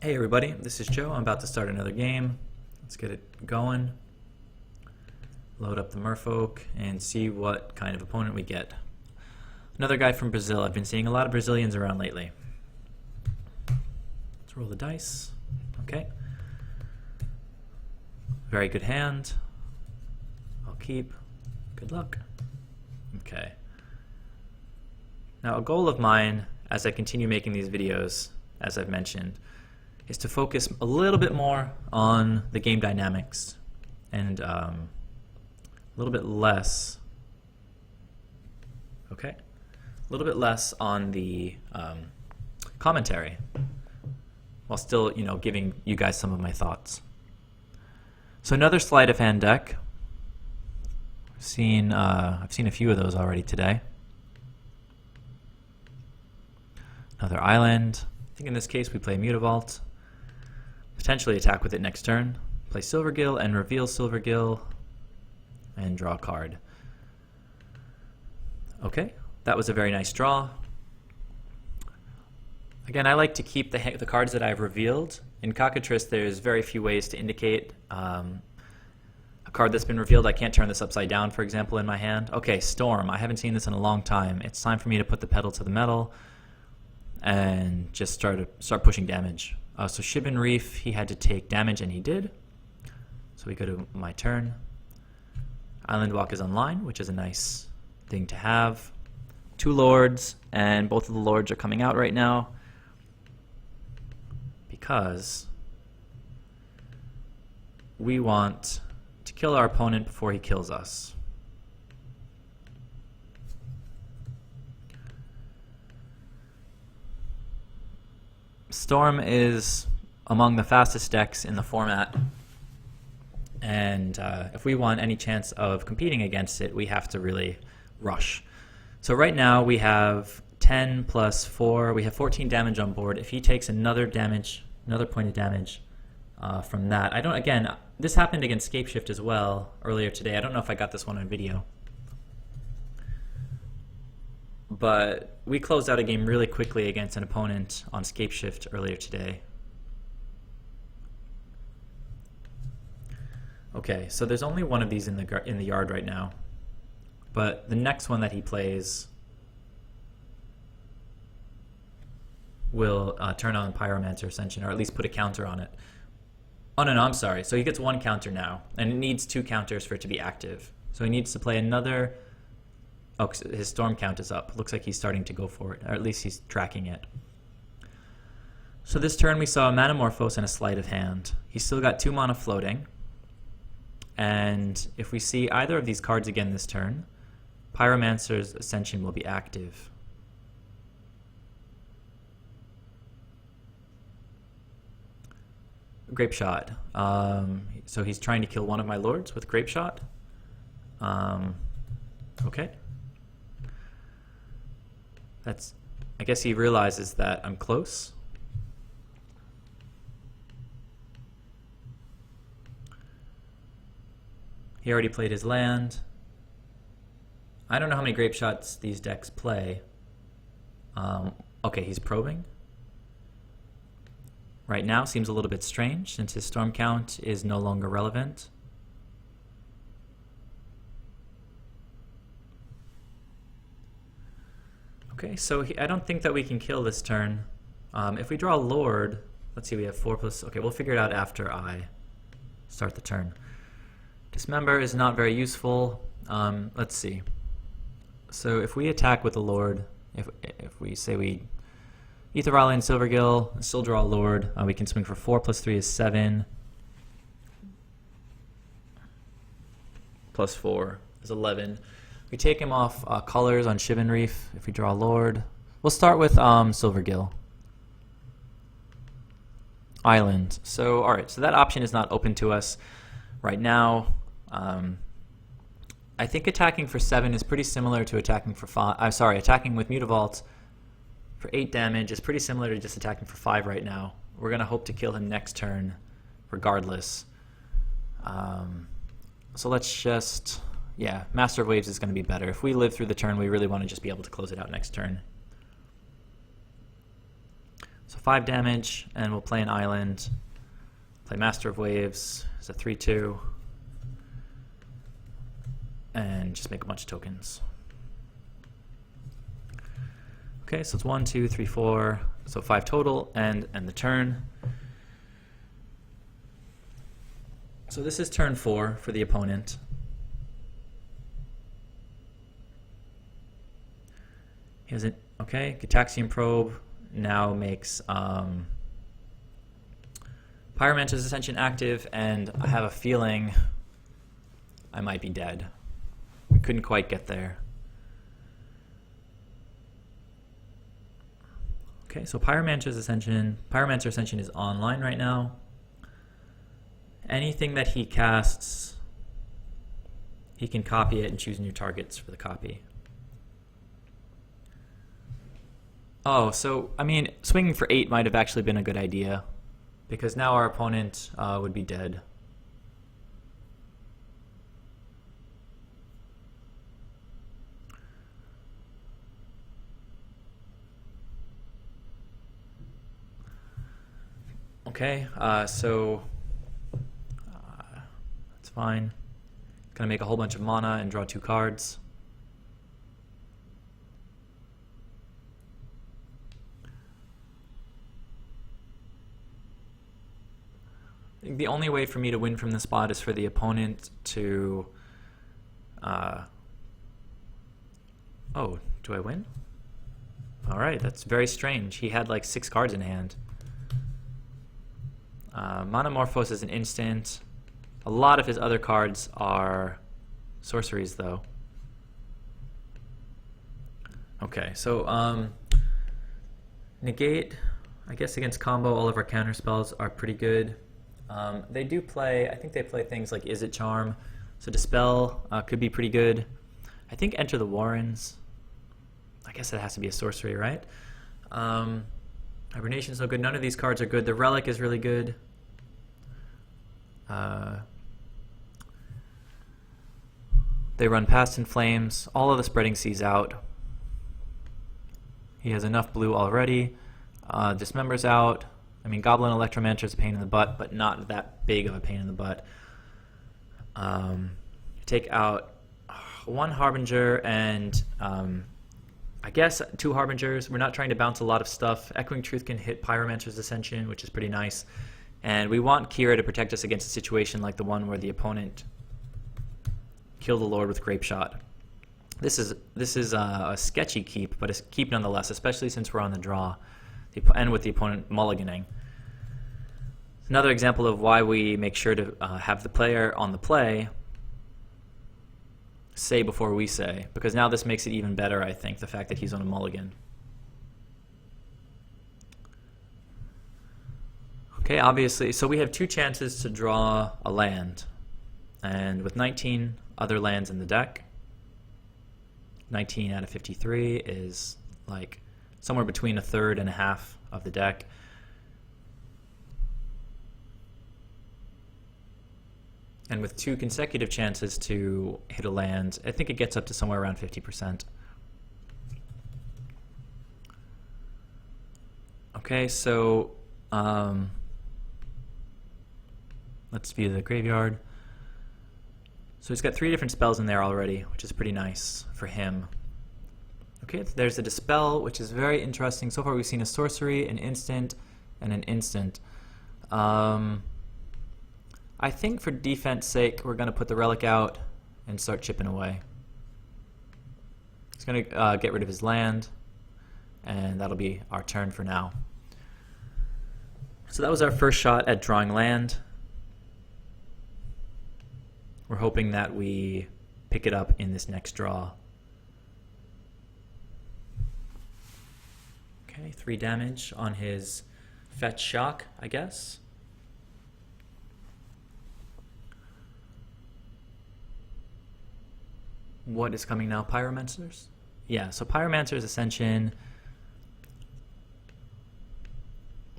Hey everybody, this is Joe. I'm about to start another game. Let's get it going. Load up the Merfolk and see what kind of opponent we get. Another guy from Brazil. I've been seeing a lot of Brazilians around lately. Let's roll the dice. Okay. Very good hand. I'll keep. Good luck. Okay. Now a goal of mine as I continue making these videos, as I've mentioned, is to focus a little bit more on the game dynamics and a little bit less, okay, a little bit less on the commentary, while still, giving you guys some of my thoughts. So another sleight of hand deck. I've seen a few of those already today. Another island. I think in this case we play Mutavault. Potentially attack with it next turn. Play Silvergill and reveal Silvergill and draw a card. Okay, that was a very nice draw. Again, I like to keep the cards that I've revealed. In Cockatrice, there's very few ways to indicate a card that's been revealed. I can't turn this upside down, for example, in my hand. Okay, Storm. I haven't seen this in a long time. It's time for me to put the pedal to the metal and just start pushing damage. So Shibin Reef, he had to take damage, and he did. So we go to my turn. Island Walk is online, which is a nice thing to have. 2 lords, and both of the lords are coming out right now because we want to kill our opponent before he kills us. Storm is among the fastest decks in the format, and if we want any chance of competing against it, we have to really rush. So right now we have 10 plus 4, we have 14 damage on board. If he takes another point of damage from that, again, this happened against Scapeshift as well earlier today. I don't know if I got this one on video. But we closed out a game really quickly against an opponent on Scapeshift earlier today. Okay, so there's only one of these in the yard right now, but the next one that he plays will turn on Pyromancer Ascension, or at least put a counter on it. Oh no, I'm sorry. So he gets 1 counter now, and it needs 2 counters for it to be active. So he needs to play another. Oh, his storm count is up. Looks like he's starting to go for it, or at least he's tracking it. So this turn we saw a Manamorphose and a Sleight of Hand. He's still got 2 mana floating. And if we see either of these cards again this turn, Pyromancer's Ascension will be active. Grape Shot. So he's trying to kill one of my lords with Grape Shot. Okay. I guess he realizes that I'm close. He already played his land. I don't know how many Grape Shots these decks play. Okay, he's probing. Right now seems a little bit strange since his storm count is no longer relevant. Okay, so I don't think that we can kill this turn. If we draw a Lord, let's see, we have 4 plus. Okay, we'll figure it out after I start the turn. Dismember is not very useful. Let's see. So if we attack with a Lord, if we say we Ether Rally and Silvergill, and still draw a Lord, we can swing for 4 plus 3 is 7. Plus 4 is 11. We take him off colors on Shibin Reef if we draw a Lord. We'll start with Silvergill. Island. So, alright, so that option is not open to us right now. I think attacking for 7 is pretty similar to attacking for 5. I'm sorry, attacking with Mutavault for 8 damage is pretty similar to just attacking for 5 right now. We're going to hope to kill him next turn regardless. So let's just... Yeah, Master of Waves is going to be better. If we live through the turn, we really want to just be able to close it out next turn. So 5 damage, and we'll play an island. Play Master of Waves. It's a 3/2. And just make a bunch of tokens. Okay, so it's 1, 2, 3, 4, so 5 total, and the turn. So this is turn 4 for the opponent. He has it. Okay, Gitaxian Probe now makes Pyromancer's Ascension active, and I have a feeling I might be dead. We couldn't quite get there. Okay, so Pyromancer's Ascension is online right now. Anything that he casts, he can copy it and choose new targets for the copy. Oh, so, I mean, swinging for 8 might have actually been a good idea, because now our opponent would be dead. Okay, so that's fine. Gonna make a whole bunch of mana and draw 2 cards. I think the only way for me to win from this spot is for the opponent to... Oh, do I win? Alright, that's very strange. He had like 6 cards in hand. Monomorphos is an instant. A lot of his other cards are sorceries, though. Okay, so negate, I guess against combo, all of our counter spells are pretty good. They do play, I think they play things like Is It Charm, so Dispel could be pretty good. I think Enter the Warrens, I guess it has to be a sorcery, right? Hibernation's no good. None of these cards are good. The Relic is really good. They run Past in Flames. All of the Spreading Seas out. He has enough blue already. Dismember's out. I mean, Goblin Electromancer is a pain in the butt, but not that big of a pain in the butt. Take out 1 Harbinger and I guess 2 Harbingers. We're not trying to bounce a lot of stuff. Echoing Truth can hit Pyromancer's Ascension, which is pretty nice. And we want Kira to protect us against a situation like the one where the opponent killed the Lord with Grape Shot. This is a sketchy keep, but a keep nonetheless, especially since we're on the draw and with the opponent mulliganing. Another example of why we make sure to have the player on the play say before we say, because now this makes it even better, I think, the fact that he's on a mulligan. Okay, obviously, so we have 2 chances to draw a land, and with 19 other lands in the deck, 19 out of 53 is like somewhere between a third and a half of the deck. And with 2 consecutive chances to hit a land, I think it gets up to somewhere around 50%. Okay, so let's view the graveyard. So he's got 3 different spells in there already, which is pretty nice for him. Okay, there's a Dispel, which is very interesting. So far we've seen a sorcery, an instant, and an instant. I think for defense sake, we're going to put the Relic out and start chipping away. He's going to get rid of his land, and that'll be our turn for now. So that was our first shot at drawing land. We're hoping that we pick it up in this next draw. Okay, 3 damage on his Fetch Shock, I guess. What is coming now? Pyromancers? Yeah, so Pyromancer's Ascension.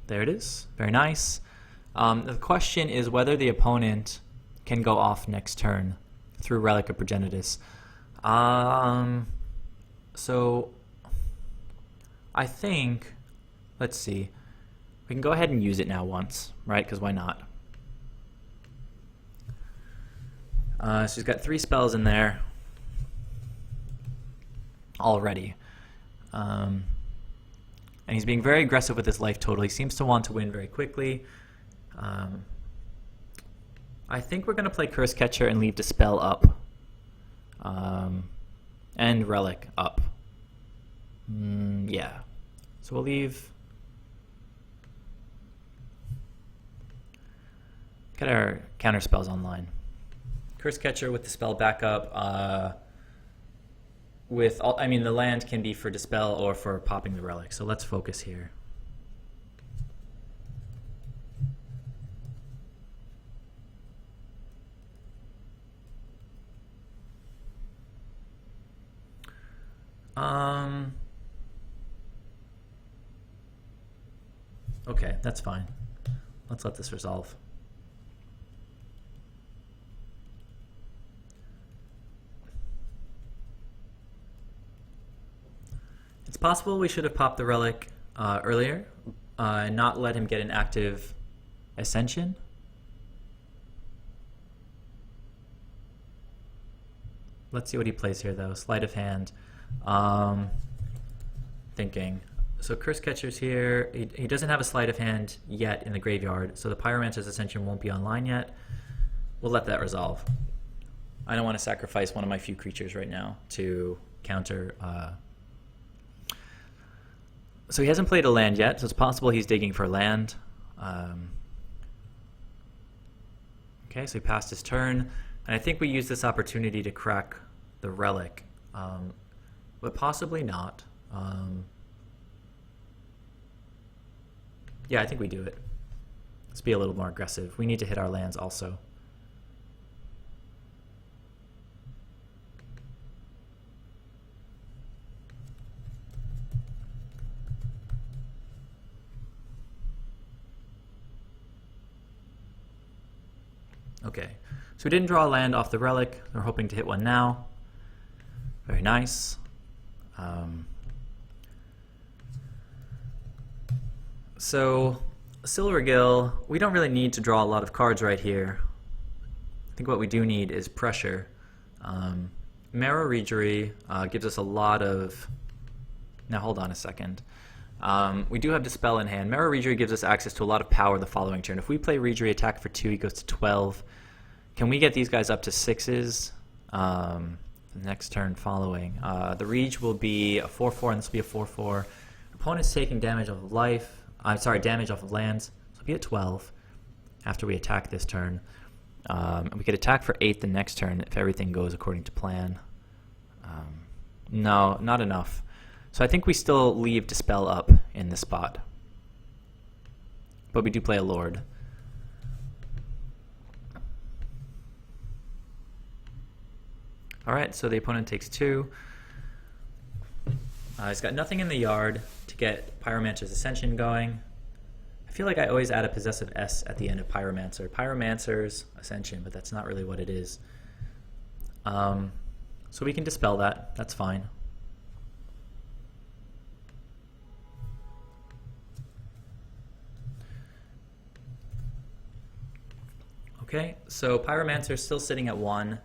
There it is. Very nice. The question is whether the opponent can go off next turn through Relic of Progenitus. So I think, let's see. We can go ahead and use it now once, right? Because why not? So he's got 3 spells in there already. And he's being very aggressive with his life total. He seems to want to win very quickly. I think we're going to play Curse Catcher and leave Dispel up. And Relic up. Yeah. So we'll leave... Get our counter spells online. Curse Catcher with Dispel backup. I mean, the land can be for Dispel or for popping the Relic. So let's focus here. Okay, that's fine. Let's let this resolve. It's possible we should have popped the Relic earlier and not let him get an active Ascension. Let's see what he plays here, though. Sleight of hand. Thinking. So Curse Catcher's here. He doesn't have a Sleight of Hand yet in the graveyard, so the Pyromancer's Ascension won't be online yet. We'll let that resolve. I don't want to sacrifice one of my few creatures right now to counter... So he hasn't played a land yet, so it's possible he's digging for land. Okay, so he passed his turn, and I think we use this opportunity to crack the Relic, but possibly not. Yeah, I think we do it. Let's be a little more aggressive. We need to hit our lands also. Okay, so we didn't draw a land off the Relic. We're hoping to hit one now. Very nice. So Silvergill, we don't really need to draw a lot of cards right here. I think what we do need is pressure. Marrow Reejery gives us a lot of... Now hold on a second. We do have Dispel in hand. Marrow Reejery gives us access to a lot of power the following turn. If we play Reejery, attack for 2, he goes to 12. Can we get these guys up to 6s? The next turn following. The Reege will be a 4/4, and this will be a 4/4. Opponent's taking damage off of life. Damage off of lands. So it'll be at 12 after we attack this turn. And we could attack for 8 the next turn if everything goes according to plan. No, not enough. So I think we still leave Dispel up in this spot. But we do play a Lord. Alright, so the opponent takes 2. He's got nothing in the yard to get Pyromancer's Ascension going. I feel like I always add a possessive S at the end of Pyromancer. Pyromancer's Ascension, but that's not really what it is. So we can dispel that. That's fine. Okay, so Pyromancer's still sitting at 1.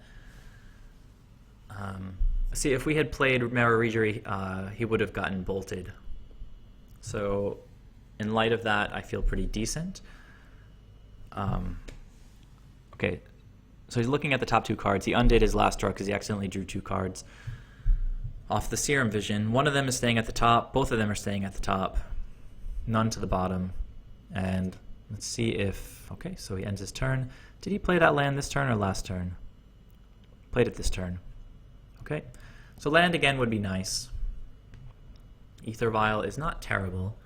See, if we had played Marrow Reejery, he would have gotten bolted. So, in light of that, I feel pretty decent. Okay, so he's looking at the top 2 cards. He undid his last draw because he accidentally drew 2 cards off the Serum Vision. One of them is staying at the top. Both of them are staying at the top. None to the bottom. And let's see if... Okay, so he ends his turn. Did he play that land this turn or last turn? Played it this turn. Okay, so land again would be nice. Ether Vial is not terrible.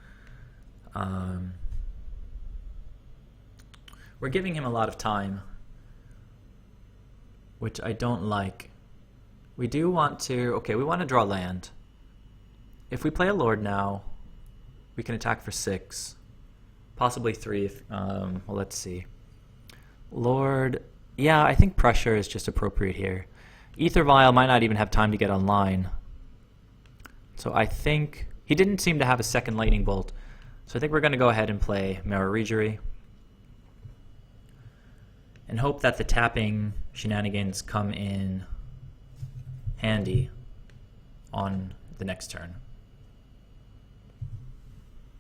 We're giving him a lot of time, which I don't like. We do want to... Okay, we want to draw land. If we play a Lord now, we can attack for 6. Possibly 3 if... well, let's see. Lord... Yeah, I think pressure is just appropriate here. Ether Vial might not even have time to get online. So I think... He didn't seem to have a second Lightning Bolt. So I think we're going to go ahead and play Merfolk and hope that the tapping shenanigans come in handy on the next turn.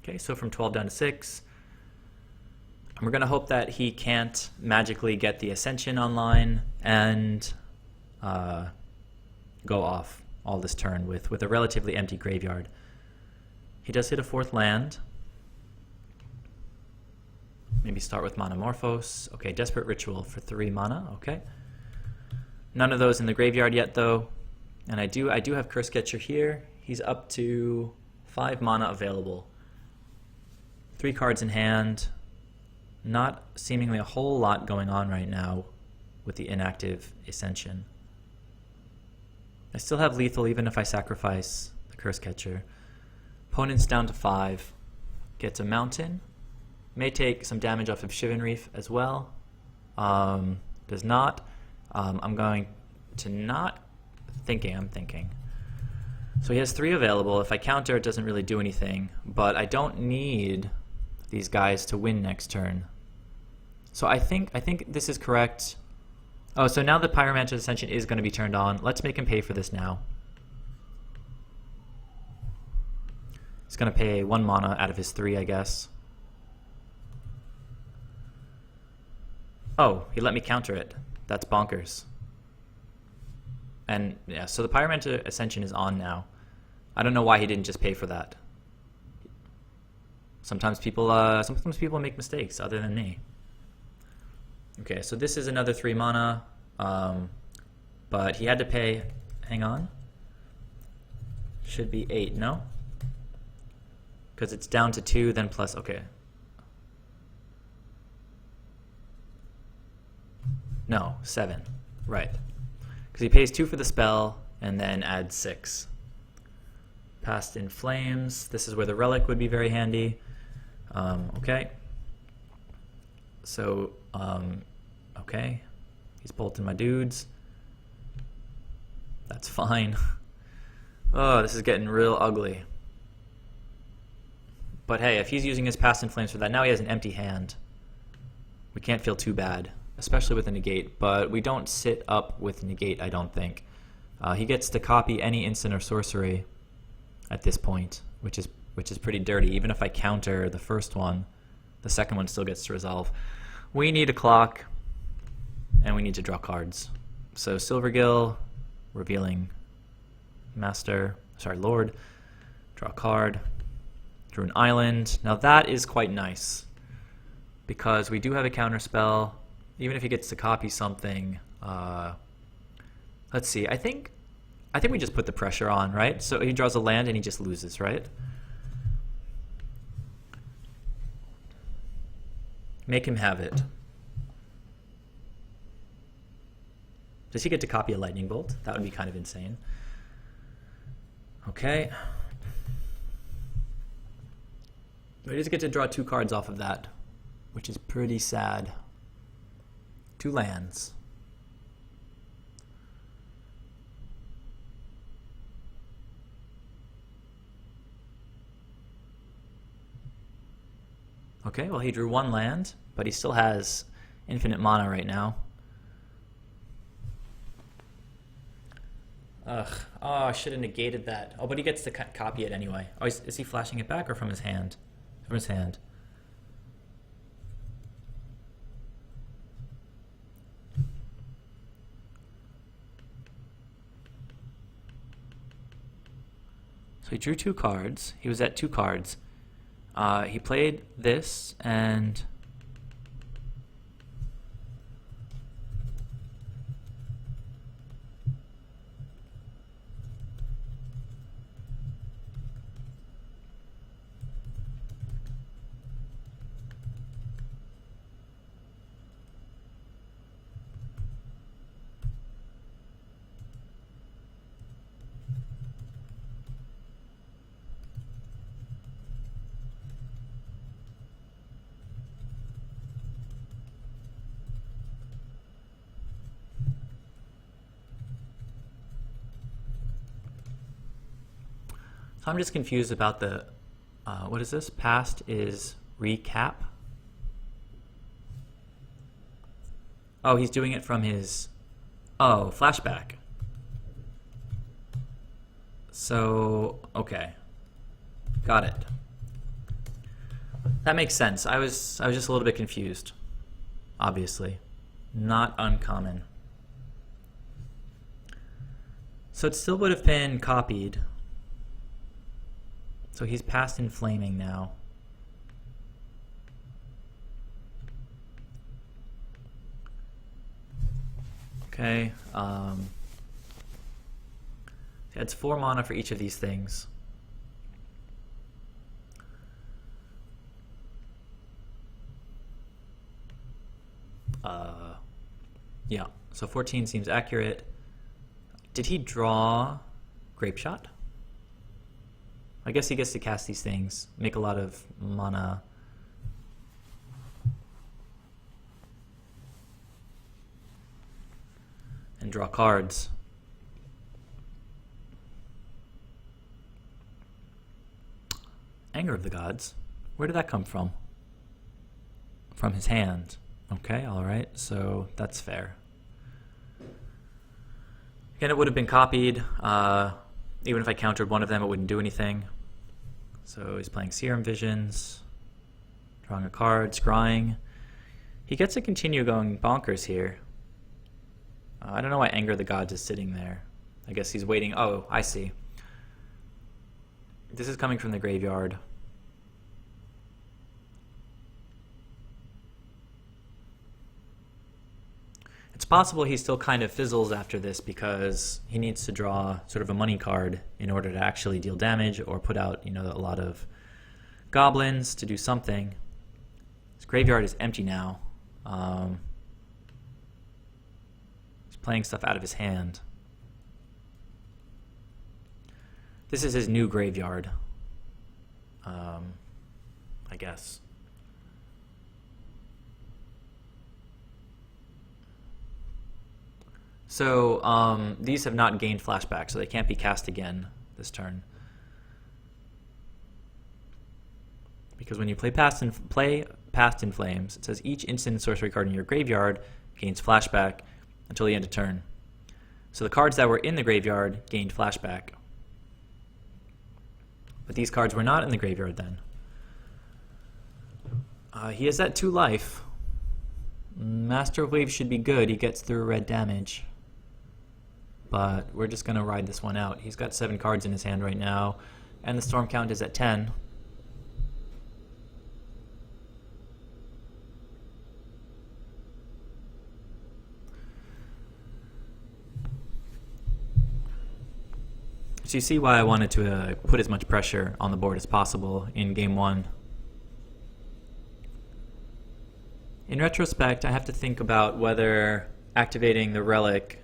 Okay, so from 12 down to 6. And we're going to hope that he can't magically get the Ascension online and go off all this turn with a relatively empty graveyard. He does hit a 4th land. Maybe start with Mana Morphos. Okay, Desperate Ritual for 3 mana. Okay. None of those in the graveyard yet, though. And I do have Curse Catcher here. He's up to 5 mana available. 3 cards in hand. Not seemingly a whole lot going on right now with the inactive Ascension. I still have lethal even if I sacrifice the Curse Catcher. Opponent's down to 5. Gets a Mountain. May take some damage off of Shivan Reef as well. Does not. I'm going to not thinking. I'm thinking. So he has 3 available. If I counter, it doesn't really do anything. But I don't need these guys to win next turn. So I think this is correct. Oh, so now the Pyromancer's Ascension is going to be turned on. Let's make him pay for this now. He's going to pay 1 mana out of his 3, I guess. Oh, he let me counter it. That's bonkers. And yeah, so the Pyromancer Ascension is on now. I don't know why he didn't just pay for that. Sometimes people make mistakes other than me. Okay, so this is another 3 mana, but he had to pay. Hang on. Should be 8, no? Because it's down to 2, then plus. Okay. No, 7. Right. Because he pays 2 for the spell and then adds 6. Past in Flames. This is where the Relic would be very handy. Okay. So, okay. He's bolting my dudes. That's fine. Oh, this is getting real ugly. But hey, if he's using his Past in Flames for that, now he has an empty hand. We can't feel too bad. Especially with a negate, but we don't sit up with negate, I don't think. He gets to copy any instant or sorcery at this point, which is pretty dirty. Even if I counter the first one, the second one still gets to resolve. We need a clock, and we need to draw cards. So Silvergill, revealing Lord, draw a card, drew an island. Now that is quite nice, because we do have a counter spell. Even if he gets to copy something, let's see. I think we just put the pressure on, right? So he draws a land and he just loses, right? Make him have it. Does he get to copy a lightning bolt? That would be kind of insane. Okay. But he does get to draw 2 cards off of that, which is pretty sad. 2 lands. Okay, well he drew 1 land, but he still has infinite mana right now. Ugh. Oh, I should have negated that. Oh, but he gets to copy it anyway. Oh, is he flashing it back or from his hand? From his hand. So he drew 2 cards. He was at 2 cards. He played this and I'm just confused about the What is this? Past is recap. Oh, he's doing it from his... Oh, flashback. So, okay. Got it. That makes sense. I was just a little bit confused. Obviously. Not uncommon. So it still would have been copied. So he's past inflaming now. Okay. He adds 4 mana for each of these things. Yeah, so 14 seems accurate. Did he draw Grape Shot? I guess he gets to cast these things, make a lot of mana. And draw cards. Anger of the Gods. Where did that come from? From his hand. Okay, alright, so that's fair. Again, it would have been copied. Even if I countered one of them, it wouldn't do anything. So he's playing Serum Visions, drawing a card, scrying. He gets to continue going bonkers here. I don't know why Anger of the Gods is sitting there. I guess he's waiting. Oh, I see. This is coming from the graveyard. It's possible he still kind of fizzles after this because he needs to draw sort of a money card in order to actually deal damage or put out, a lot of goblins to do something. His graveyard is empty now. He's playing stuff out of his hand. This is his new graveyard, I guess. So these have not gained flashback, so they can't be cast again this turn. Because when you play Past in Flames, it says each instant and sorcery card in your graveyard gains flashback until the end of turn. So the cards that were in the graveyard gained flashback. But these cards were not in the graveyard then. He is at 2 life. Master of Waves should be good. He gets through red damage. But we're just going to ride this one out. He's got 7 cards in his hand right now, and the storm count is at 10. So you see why I wanted to put as much pressure on the board as possible in game 1. In retrospect, I have to think about whether activating the relic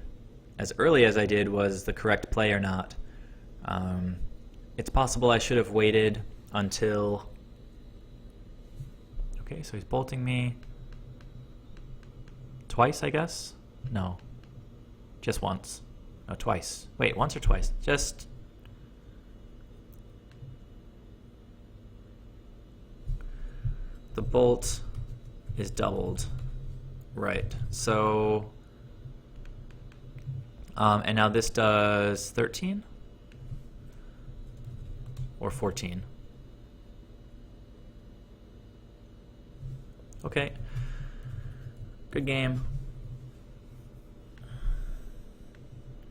as early as I did was the correct play or not. It's possible I should have waited until... Okay, so he's bolting me twice, I guess? No. Just once. No, twice. Wait, once or twice? Just... The bolt is doubled. Right. So... and now this does 13? Or 14? Okay. Good game.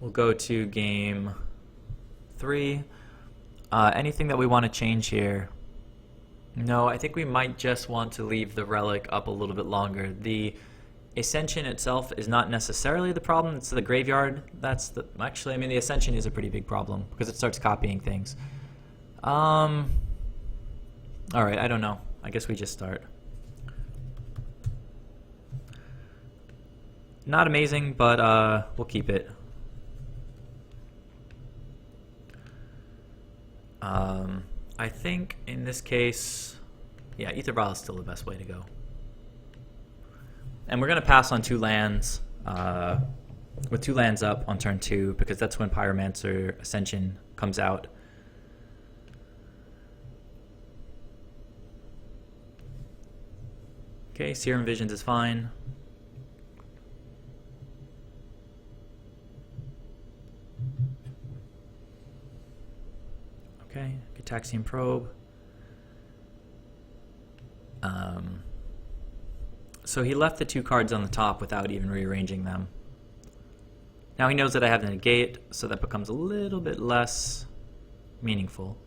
We'll go to game 3. Anything that we want to change here? No, I think we might just want to leave the relic up a little bit longer. The Ascension itself is not necessarily the problem. It's the graveyard. That's the... Actually, I mean, the Ascension is a pretty big problem because it starts copying things. Alright, I don't know. I guess we just start. Not amazing, but we'll keep it. I think in this case, yeah, Ether Vial is still the best way to go. And we're going to pass on 2 lands, with 2 lands up on turn 2, because that's when Pyromancer Ascension comes out. Okay, Serum Visions is fine. Okay, Gitaxian Probe. So he left the 2 cards on the top without even rearranging them. Now he knows that I have the negate, so that becomes a little bit less meaningful.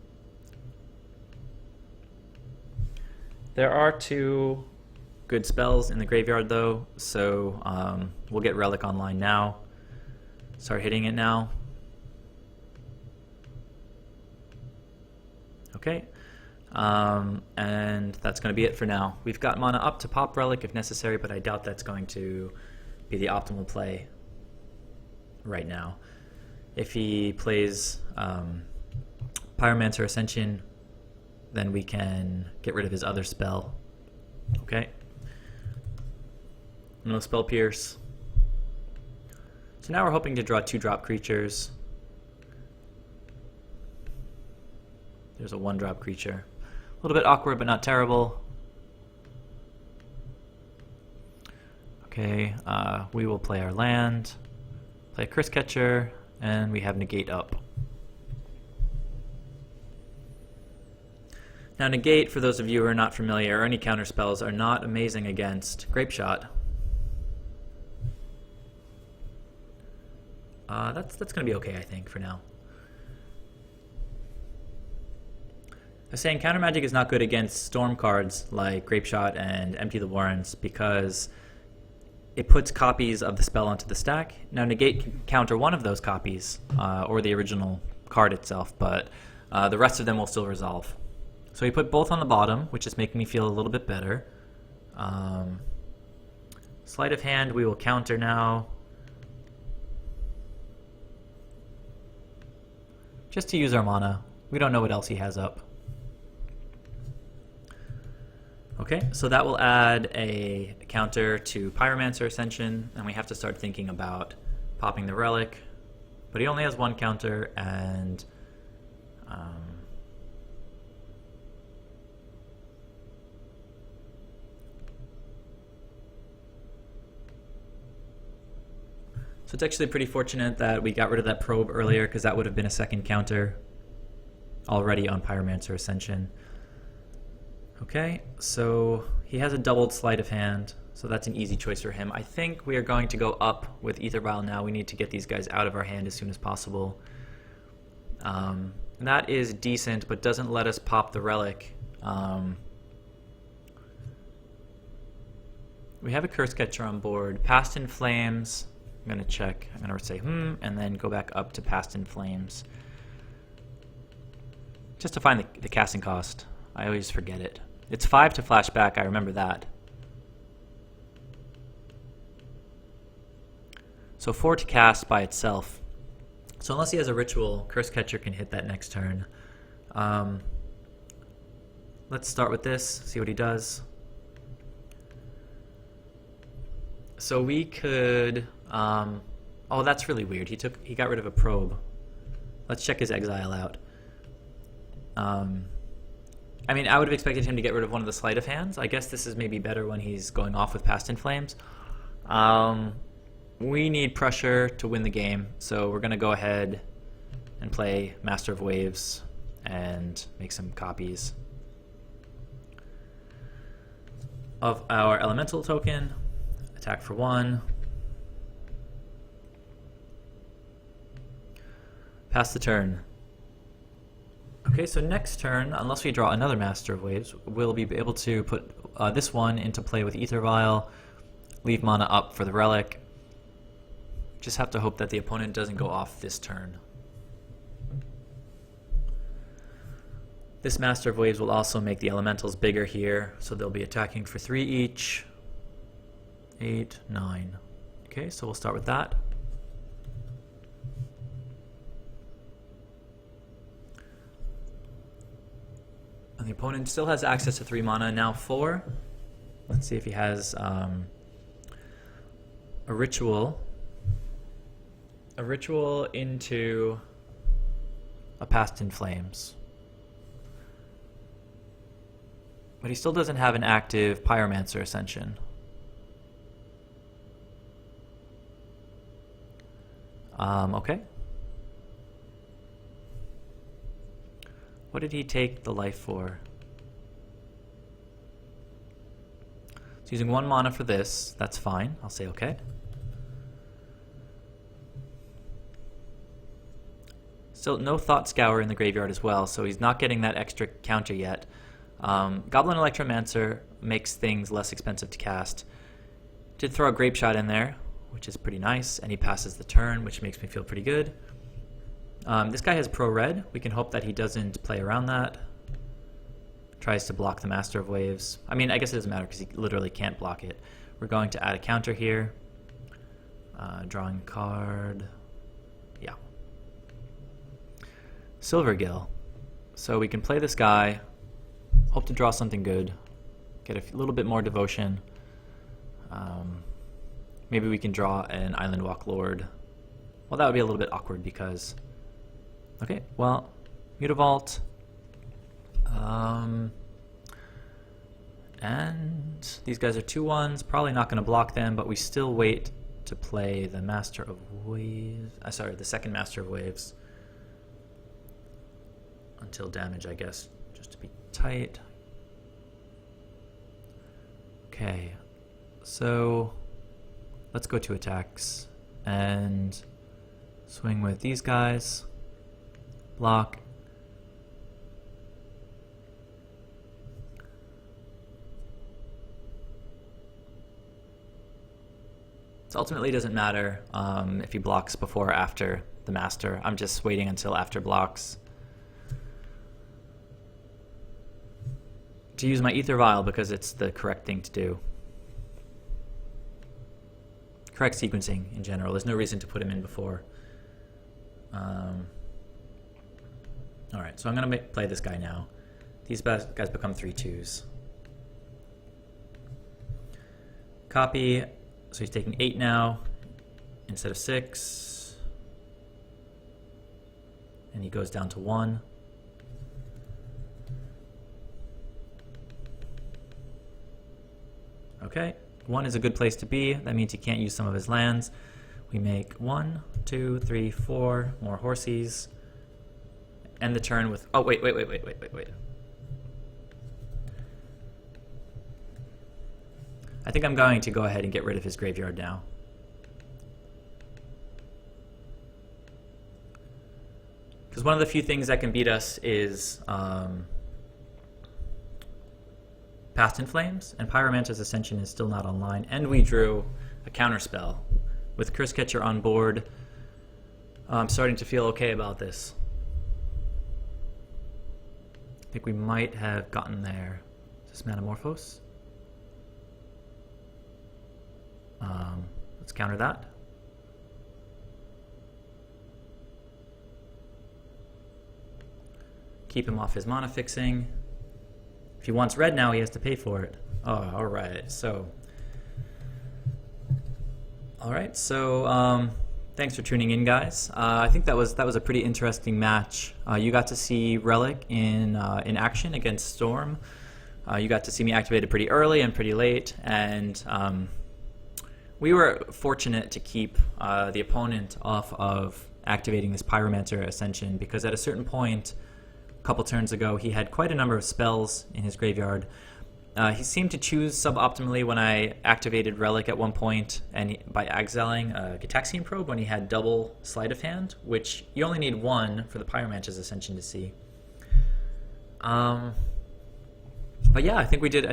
There are 2 good spells in the graveyard though, so we'll get Relic online now. Start hitting it now. Okay, and that's going to be it for now. We've got mana up to pop Relic if necessary, but I doubt that's going to be the optimal play right now. If he plays Pyromancer Ascension, then we can get rid of his other spell. Okay. No Spell Pierce. So now we're hoping to draw 2-drop creatures. There's a 1-drop creature. A little bit awkward, but not terrible. Okay, we will play our land, play Curse Catcher, and we have Negate up. Now Negate, for those of you who are not familiar, or any counter spells, are not amazing against Grape Shot. That's going to be okay, I think, for now. I was saying counter magic is not good against storm cards like Grape Shot and Empty the Warrens because it puts copies of the spell onto the stack. Now Negate can counter one of those copies or the original card itself, but the rest of them will still resolve. So we put both on the bottom, which is making me feel a little bit better. Sleight of Hand we will counter now. Just to use our mana. We don't know what else he has up. Okay, so that will add a counter to Pyromancer Ascension, and we have to start thinking about popping the Relic. But he only has 1 counter, and so it's actually pretty fortunate that we got rid of that probe earlier, because that would have been a 2nd counter already on Pyromancer Ascension. Okay, so he has a doubled Sleight of Hand, so that's an easy choice for him. I think we are going to go up with Ether Vial now. We need to get these guys out of our hand as soon as possible. That is decent, but doesn't let us pop the Relic. We have a Curse Catcher on board. Past in Flames. I'm going to check. I'm going to say, and then go back up to Past in Flames. Just to find the casting cost. I always forget it. It's 5 to flashback, I remember that. So 4 to cast by itself. So unless he has a ritual, Curse Catcher can hit that next turn. Let's start with this, see what he does. So we could... oh, that's really weird. He got rid of a probe. Let's check his exile out. I mean, I would have expected him to get rid of one of the Sleight of Hands. I guess this is maybe better when he's going off with Past in Flames. We need pressure to win the game, so we're going to go ahead and play Master of Waves and make some copies of our Elemental token. Attack for 1. Pass the turn. Okay, so next turn, unless we draw another Master of Waves, we'll be able to put this one into play with Ether Vial, leave mana up for the Relic. Just have to hope that the opponent doesn't go off this turn. This Master of Waves will also make the Elementals bigger here, so they'll be attacking for 3 each. 8, 9. Okay, so we'll start with that. And the opponent still has access to 3 mana, now 4. Let's see if he has a ritual. A ritual into a Past in Flames. But he still doesn't have an active Pyromancer Ascension. Okay. What did he take the life for? He's using 1 mana for this. That's fine. I'll say okay. Still no Thought Scour in the graveyard as well, so he's not getting that extra counter yet. Goblin Electromancer makes things less expensive to cast. Did throw a Grape Shot in there, which is pretty nice, and he passes the turn, which makes me feel pretty good. This guy has Pro Red. We can hope that he doesn't play around that. Tries to block the Master of Waves. I mean, I guess it doesn't matter because he literally can't block it. We're going to add a counter here. Drawing a card. Yeah. Silvergill. So we can play this guy. Hope to draw something good. Get a little bit more devotion. Maybe we can draw an Island Walk Lord. Well, that would be a little bit awkward because... Okay, well, Mutavault. And these guys are 2/1s. Probably not going to block them, but we still wait to play the Master of Waves. Sorry, the second Master of Waves. Until damage, I guess, just to be tight. Okay, so let's go to attacks and swing with these guys. Block. It ultimately doesn't matter if he blocks before or after the Master. I'm just waiting until after blocks to use my Ether Vial because it's the correct thing to do. Correct sequencing in general. There's no reason to put him in before. Alright, so I'm going to play this guy now. These guys become 3/2s. Copy. So he's taking 8 now instead of 6. And he goes down to 1. Okay, 1 is a good place to be. That means he can't use some of his lands. We make 1, 2, 3, 4 more horsies. End the turn with... Oh, wait. I think I'm going to go ahead and get rid of his graveyard now. Because one of the few things that can beat us is Past in Flames, and Pyromancer's Ascension is still not online, and we drew a counterspell. With Curse Catcher on board, I'm starting to feel okay about this. I think we might have gotten there. Is this Metamorphose? Let's counter that. Keep him off his mana fixing. If he wants red now, he has to pay for it. Oh, alright. So, thanks for tuning in, guys. I think that was a pretty interesting match. You got to see Relic in action against Storm. You got to see me activated pretty early and pretty late, and we were fortunate to keep the opponent off of activating this Pyromancer Ascension, because at a certain point, a couple turns ago, he had quite a number of spells in his graveyard. He seemed to choose suboptimally when I activated Relic at one point, and by exiling a Gitaxian Probe when he had double Sleight of Hand, which you only need 1 for the Pyromancer's Ascension to see. But yeah, I did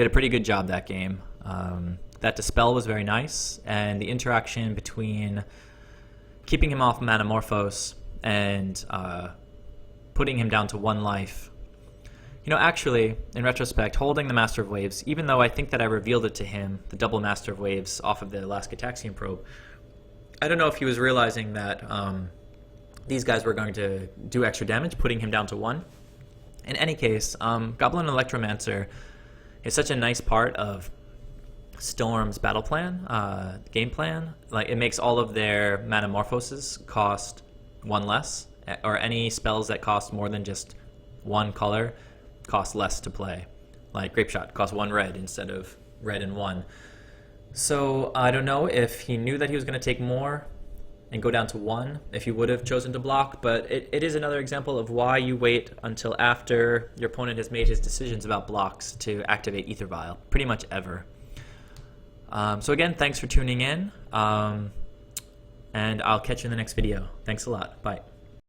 a pretty good job that game. That Dispel was very nice, and the interaction between keeping him off Metamorphose and putting him down to 1 life. You know, actually, in retrospect, holding the Master of Waves, even though I think that I revealed it to him, the double Master of Waves off of the last Gitaxian Probe, I don't know if he was realizing that these guys were going to do extra damage, putting him down to 1. In any case, Goblin Electromancer is such a nice part of Storm's battle plan, game plan. Like, it makes all of their Metamorphoses cost 1 less, or any spells that cost more than just 1 color cost less to play. like Grape Shot costs 1 red instead of red and 1. So I don't know if he knew that he was going to take more and go down to 1, if he would have chosen to block, but it is another example of why you wait until after your opponent has made his decisions about blocks to activate Ether Vial, pretty much ever. So again, thanks for tuning in, and I'll catch you in the next video. Thanks a lot. Bye.